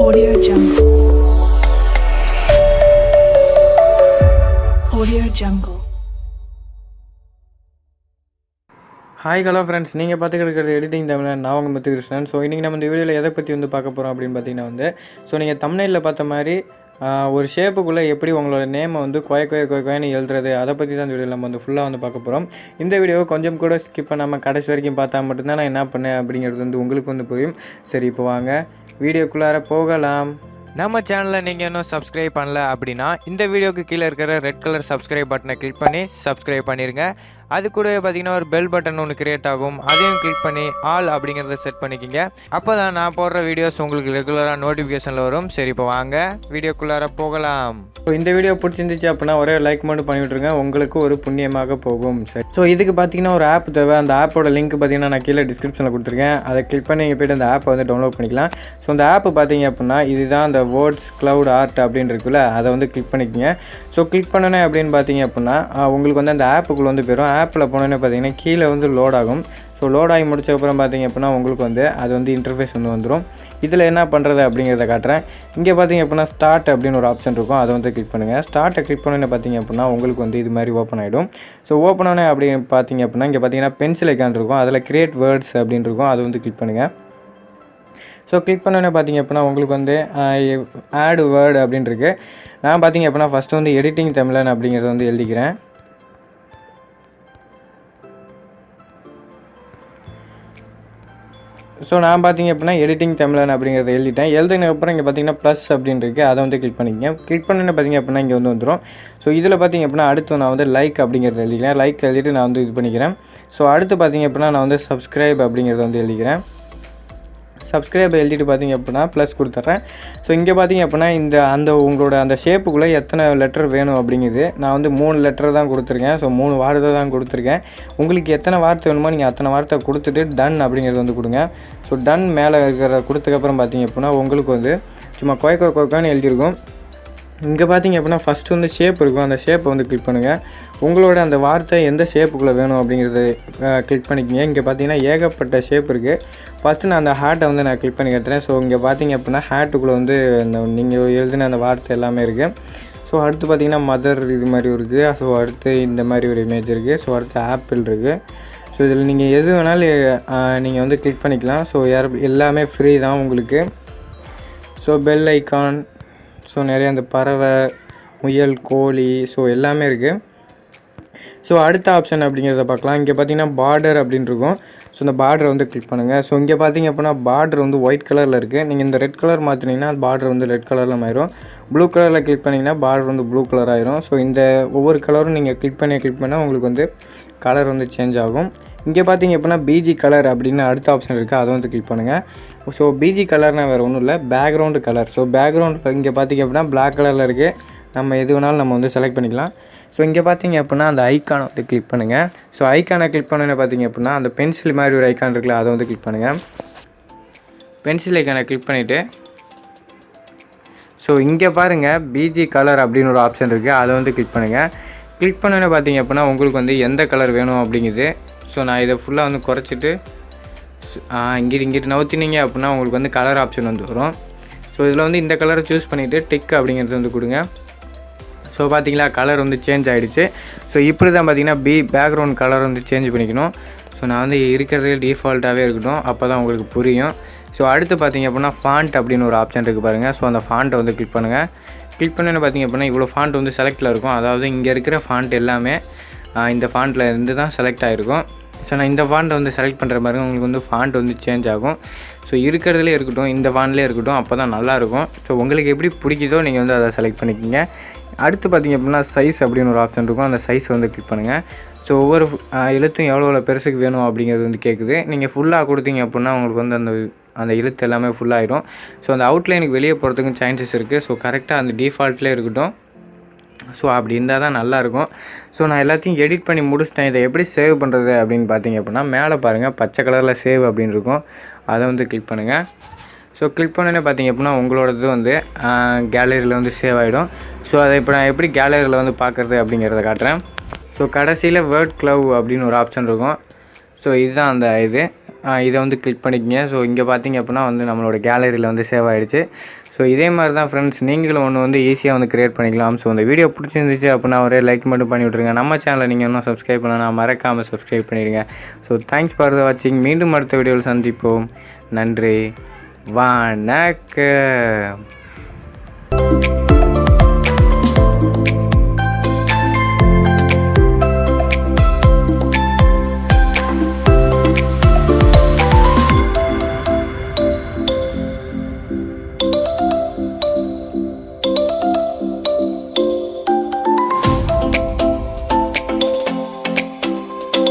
Audio Jungle. Audio Jungle. Hi hello friends, நீங்கள் பார்த்துக்கிட்டு editing Tamil நான் உங்கள் முத்துகிருஷ்ணன். ஸோ இன்றைக்கி நம்ம இந்த வீடியோவில் எதை பற்றி பார்க்க போகிறோம் அப்படின்னு பார்த்தீங்கன்னா நீங்கள் தம்ப்நெயிலில் பார்த்த மாதிரி ஒரு ஷேப்புக்குள்ளே எப்படி உங்களோட நேமை கொயன்னு எழுதுறது, அதை பற்றி தான் இந்த வீடியோவில் நம்ம ஃபுல்லாக பார்க்க போகிறோம். இந்த வீடியோவை கொஞ்சம் கூட ஸ்கிப் பண்ணாமல் கடைசி வரைக்கும் பார்த்தா மட்டும்தான் நான் என்ன பண்ணேன் அப்படிங்கிறது உங்களுக்கு புரியும். சரி, இப்போ வாங்க வீடியோக்குள்ளார போகலாம். நம்ம சேனலில் நீங்கள் இன்னும் சப்ஸ்கிரைப் பண்ணல அப்படின்னா இந்த வீடியோக்கு கீழே இருக்கிற ரெட் கலர் சப்ஸ்கிரைப் பட்டனை கிளிக் பண்ணி சப்ஸ்கிரைப் பண்ணிடுங்க. அது கூடவே பார்த்தீங்கன்னா ஒரு பெல் பட்டன் ஒன்று கிரியேட் ஆகும், அதையும் கிளிக் பண்ணி ஆல் அப்படிங்கிறத செட் பண்ணிக்கிங்க. அப்போ தான் நான் போடுற வீடியோஸ் உங்களுக்கு ரெகுலராக நோட்டிஃபிகேஷனில் வரும். சரி, இப்போ வாங்க வீடியோக்குள்ளார போகலாம். ஸோ இந்த வீடியோ பிடிச்சிருந்துச்சு அப்படின்னா ஒரே லைக் மட்டும் பண்ணிவிட்ருங்க, உங்களுக்கு ஒரு புண்ணியமாக போகும். சரி, ஸோ இதுக்கு பார்த்தீங்கன்னா ஒரு ஆப் தேவை. அந்த ஆப்போட லிங்க் பார்த்தீங்கன்னா நான் கீழே டிஸ்கிரிப்ஷனில் கொடுத்துருக்கேன். அதை கிளிக் பண்ணி நீங்கள் போய்ட்டு அந்த ஆப்பை டவுன்லோட் பண்ணிக்கலாம். ஸோ அந்த ஆப்பு பார்த்தீங்க அப்படின்னா இதுதான் அந்த வேர்ட்ஸ் கிளவுட் ஆர்ட் அப்படின்னு இருக்குல்ல, அதை கிளிக் பண்ணிக்கோங்க. ஸோ கிளிக் பண்ணனே அப்படின்னு பார்த்தீங்க அப்படின்னா உங்களுக்கு அந்த ஆப்புக்குள்ளே போயிடும். ஆப்பில் போனோன்னே பார்த்தீங்கன்னா கீழே லோட் ஆகும். ஸோ லோட் ஆகி முடிச்சக்கப்புறம் பார்த்தீங்க அப்படின்னா உங்களுக்கு அது இன்டர்ஃபேஸ் வந்துடும். இதில் என்ன பண்ணுறது அப்படிங்கிறத காட்டுறேன். இங்கே பார்த்தீங்க அப்படின்னா ஸ்டார்ட் அப்படின்னு ஒரு ஆப்ஷன் இருக்கும், அதை கிளிக் பண்ணுங்கள். ஸ்டார்ட்டை கிளிக் பண்ணோன்னே பார்த்தீங்க அப்படின்னா உங்களுக்கு இது மாதிரி ஓப்பன் ஆகிடும். ஸோ ஓப்பன் ஆனே அப்படி பார்த்தீங்க அப்படின்னா இங்கே பார்த்தீங்கன்னா பென்சில் ஐக்கான் இருக்கும், அதில் கிரியேட் வேர்ட்ஸ் அப்படின்னு இருக்கும், அதை கிளிக் பண்ணுங்கள். ஸோ கிளிக் பண்ணோன்னே பார்த்தீங்க அப்படின்னா உங்களுக்கு ஆட் வேர்டு அப்படின்னு இருக்குது. நான் பார்த்தீங்க அப்படின்னா ஃபஸ்ட்டு எடிட்டிங் தமிழன் அப்படிங்கிறத எழுதிக்கிறேன். ஸோ நான் பார்த்தீங்க அப்படின்னா எடிட்டிங் தமிழன் அப்படிங்கிறத எழுதிட்டேன். எழுதினதுக்கப்புறம் இங்கே பார்த்தீங்கன்னா ப்ளஸ் அப்படின்னு இருக்குது, அதை கிளிக் பண்ணிக்கங்க. கிளிக் பண்ணோன்னே பார்த்தீங்க அப்படின்னா இங்கே வந்துடும். ஸோ இதில் பார்த்தீங்க அப்படின்னா அடுத்து நான் லைக் அப்படிங்கிறத எழுதிக்கிறேன். லைக் எழுதிட்டு நான் இது பண்ணிக்கிறேன். ஸோ அடுத்து பார்த்தீங்க அப்படின்னா நான் சப்ஸ்கிரைப் அப்படிங்கிறத எழுதிக்கிறேன். சப்ஸ்கிரைப் எழுதிட்டு பார்த்தீங்க அப்படின்னா ப்ளஸ் கொடுத்துட்றேன். ஸோ இங்கே பார்த்தீங்க அப்படின்னா உங்களோட அந்த ஷேப்புக்குள்ளே எத்தனை லெட்டர் வேணும் அப்படிங்கிறது நான் 3 லெட்டர் தான் கொடுத்துருக்கேன். ஸோ 3 வார்த்தை தான் கொடுத்துருக்கேன். உங்களுக்கு எத்தனை வார்த்தை வேணுமோ நீங்கள் அத்தனை வார்த்தை கொடுத்துட்டு டன் அப்படிங்கிறது கொடுங்க. ஸோ டன் மேலே இருக்கிற கொடுத்ததுக்கப்புறம் பார்த்தீங்க அப்படின்னா உங்களுக்கு சும்மா கொயக்கான்னு எழுதியிருக்கும். இங்கே பார்த்தீங்க அப்படின்னா ஃபஸ்ட்டு ஷேப் இருக்கும், அந்த ஷேப்பை கிளிக் பண்ணுங்கள். உங்களோட அந்த வார்த்தை எந்த ஷேப்புக்குள்ளே வேணும் அப்படிங்கிறது கிளிக் பண்ணிக்கோங்க. இங்கே பார்த்தீங்கன்னா ஏகப்பட்ட ஷேப் இருக்குது. ஃபஸ்ட்டு நான் அந்த ஹேட்டை நான் கிளிக் பண்ணி கட்டுறேன். ஸோ இங்கே பார்த்தீங்க அப்படின்னா ஹேட்டுக்குள்ளே இந்த நீங்கள் எழுதின அந்த வார்த்தை எல்லாமே இருக்குது. ஸோ அடுத்து பார்த்தீங்கன்னா மதர் இது மாதிரி இருக்குது. ஸோ அடுத்து இந்த மாதிரி ஒரு இமேஜ் இருக்குது. ஸோ அடுத்து ஆப்பிள் இருக்குது. ஸோ இதில் நீங்கள் எது வேணாலும் நீங்கள் கிளிக் பண்ணிக்கலாம். ஸோ எல்லாமே ஃப்ரீ தான் உங்களுக்கு. ஸோ பெல் ஐக்கான், ஸோ நிறைய அந்த பறவை, முயல், கோழி, ஸோ எல்லாமே இருக்குது. ஸோ அடுத்த ஆப்ஷன் அப்படிங்கிறத பார்க்கலாம். இங்கே பார்த்தீங்கன்னா பார்டர் அப்படின்னு இருக்கும். ஸோ இந்த பார்டரை கிளிக் பண்ணுங்கள். ஸோ இங்கே பார்த்தீங்க அப்படின்னா பார்டர் ஒயிட் கலரில் இருக்குது. நீங்கள் இந்த ரெட் கலர் மாற்றினீங்கன்னா பார்டர் ரெட் கலரில் ஆயிரும். ப்ளூ கலரில் கிளிக் பண்ணிங்கன்னா பார்டர் ப்ளூ கலர் ஆயிரும். ஸோ இந்த ஒவ்வொரு கலரும் நீங்கள் கிளிக் பண்ணால் உங்களுக்கு கலர் சேஞ்ச் ஆகும். இங்கே பார்த்தீங்க அப்படின்னா பிஜி கலர் அப்படின்னு அடுத்த ஆப்ஷன் இருக்குது, அதை கிளிக் பண்ணுங்கள். ஸோ பிஜி கலர்னால் வேறு ஒன்றும் இல்லை, பேக்ரவுண்டு கலர். ஸோ பேக்ரவுண்ட் இங்கே பார்த்தீங்க அப்படின்னா பிளாக் கலரில் இருக்குது. நம்ம எது வேணாலும் நம்ம செலக்ட் பண்ணிக்கலாம். ஸோ இங்கே பார்த்தீங்க அப்படின்னா அந்த ஐக்கானை கிளிக் பண்ணுங்கள். ஸோ ஐக்கானை கிளிக் பண்ணோன்னே பார்த்தீங்க அப்படின்னா அந்த பென்சில் மாதிரி ஒரு ஐக்கான் இருக்குல்ல, அதை கிளிக் பண்ணுங்கள். பென்சில் ஐக்கானை கிளிக் பண்ணிவிட்டு ஸோ இங்கே பாருங்கள் பிஜி கலர் அப்படின்னு ஒரு ஆப்ஷன் இருக்குது, அதை கிளிக் பண்ணுங்கள். கிளிக் பண்ணோன்னே பார்த்தீங்க அப்படின்னா உங்களுக்கு எந்த கலர் வேணும் அப்படிங்குது. ஸோ நான் இதை ஃபுல்லாக குறைச்சிட்டு இங்கிட்டு நவுத்தினீங்க அப்படின்னா உங்களுக்கு கலர் ஆப்ஷன் வரும். ஸோ இதில் இந்த கலரை சூஸ் பண்ணிவிட்டு டிக் அப்படிங்கிறது கொடுங்க. ஸோ பார்த்தீங்களா கலர் சேஞ்ச் ஆகிடுச்சு. ஸோ இப்படி தான் பார்த்தீங்கன்னா பேக்ரவுண்ட் கலர் சேஞ்ச் பண்ணிக்கணும். ஸோ நான் இருக்கிறதே டிஃபால்ட்டாகவே இருக்கட்டும், அப்போ தான் உங்களுக்கு புரியும். ஸோ அடுத்து பார்த்தீங்க அப்படின்னா ஃபாண்ட் அப்படின்னு ஒரு ஆப்ஷன் இருக்குது பாருங்கள். ஸோ அந்த ஃபாண்ட்டை கிளிக் பண்ணுங்கள். கிளிக் பண்ணோன்னு பார்த்தீங்க அப்படின்னா இவ்வளோ ஃபாண்ட் செலக்டில் இருக்கும். அதாவது இங்கே இருக்கிற ஃபாண்ட் எல்லாமே இந்த ஃபாண்ட்டில் இருந்து தான் செலக்ட் ஆகிருக்கும். ஸோ நான் இந்த ஃபாண்ட்டை செலக்ட் பண்ணுற மாதிரி உங்களுக்கு ஃபாண்ட் சேஞ்ச் ஆகும். ஸோ இருக்கிறதுலே இருக்கட்டும், இந்த ஃபாண்ட்லேயே இருக்கட்டும், அப்போ தான் நல்லாயிருக்கும். ஸோ உங்களுக்கு எப்படி பிடிக்குதோ நீங்கள் அதை செலக்ட் பண்ணிக்கிங்க. அடுத்து பார்த்திங்க அப்படின்னா சைஸ் அப்படின்னு ஒரு ஆப்ஷன் இருக்கும், அந்த சைஸ் கிளிக் பண்ணுங்கள். ஸோ ஒவ்வொரு எழுத்தும் எவ்வளோ பெருசுக்கு வேணும் அப்படிங்கிறது கேட்குது. நீங்கள் ஃபுல்லாக கொடுத்தீங்க அப்படின்னா உங்களுக்கு அந்த எழுத்து எல்லாமே ஃபுல்லாகிடும். ஸோ அந்த அவுட்லைனுக்கு வெளியே போகிறதுக்கும் சான்சஸ் இருக்குது. ஸோ கரெக்டாக அந்த டிஃபால்ட்லேயே இருக்கட்டும். ஸோ அப்படி இருந்தால் தான் நல்லாயிருக்கும். ஸோ நான் எல்லாத்தையும் எடிட் பண்ணி முடிச்சிட்டேன். இதை எப்படி சேவ் பண்ணுறது அப்படின்னு பார்த்தீங்க அப்படின்னா மேலே பாருங்கள் பச்சை கலரில் சேவ் அப்படின்னு இருக்கும், அதை கிளிக் பண்ணுங்கள். ஸோ கிளிக் பண்ணோன்னே பார்த்தீங்க அப்படின்னா உங்களோடது கேலரியில் சேவ் ஆகிடும். ஸோ அதை இப்போ நான் எப்படி கேலரியில் பார்க்குறது அப்படிங்கிறத காட்டுறேன். ஸோ கடைசியில் வேர்ட் க்ளவ் அப்படின்னு ஒரு ஆப்ஷன் இருக்கும். ஸோ இதுதான் அந்த இதை கிளிக் பண்ணிக்கங்க. ஸோ இங்கே பார்த்தீங்க அப்படின்னா நம்மளோட கேலரியில் சேவ் ஆகிடுச்சு. ஸோ ஸோ இதே மாதிரி தான் ஃப்ரெண்ட்ஸ் நீங்களும் ஒன்று வந்து ஈஸியாக வந்து க்ரியேட் பண்ணிக்கலாம். ஸோ இந்த வீடியோ பிடிச்சிருந்துச்சு அப்படின்னா ஒரே லைக் மட்டும் பண்ணி விட்ருங்க. நம்ம சேனலை நீங்கள் இன்னும் சப்ஸ்கிரைப் பண்ணலாம், மறக்காமல் சப்ஸ்கிரைப் பண்ணிடுங்க. ஸோ தேங்க்ஸ் ஃபார் வாட்சிங். மீண்டும் அடுத்த வீடியோவில் சந்திப்போம். நன்றி, வணக்கம்.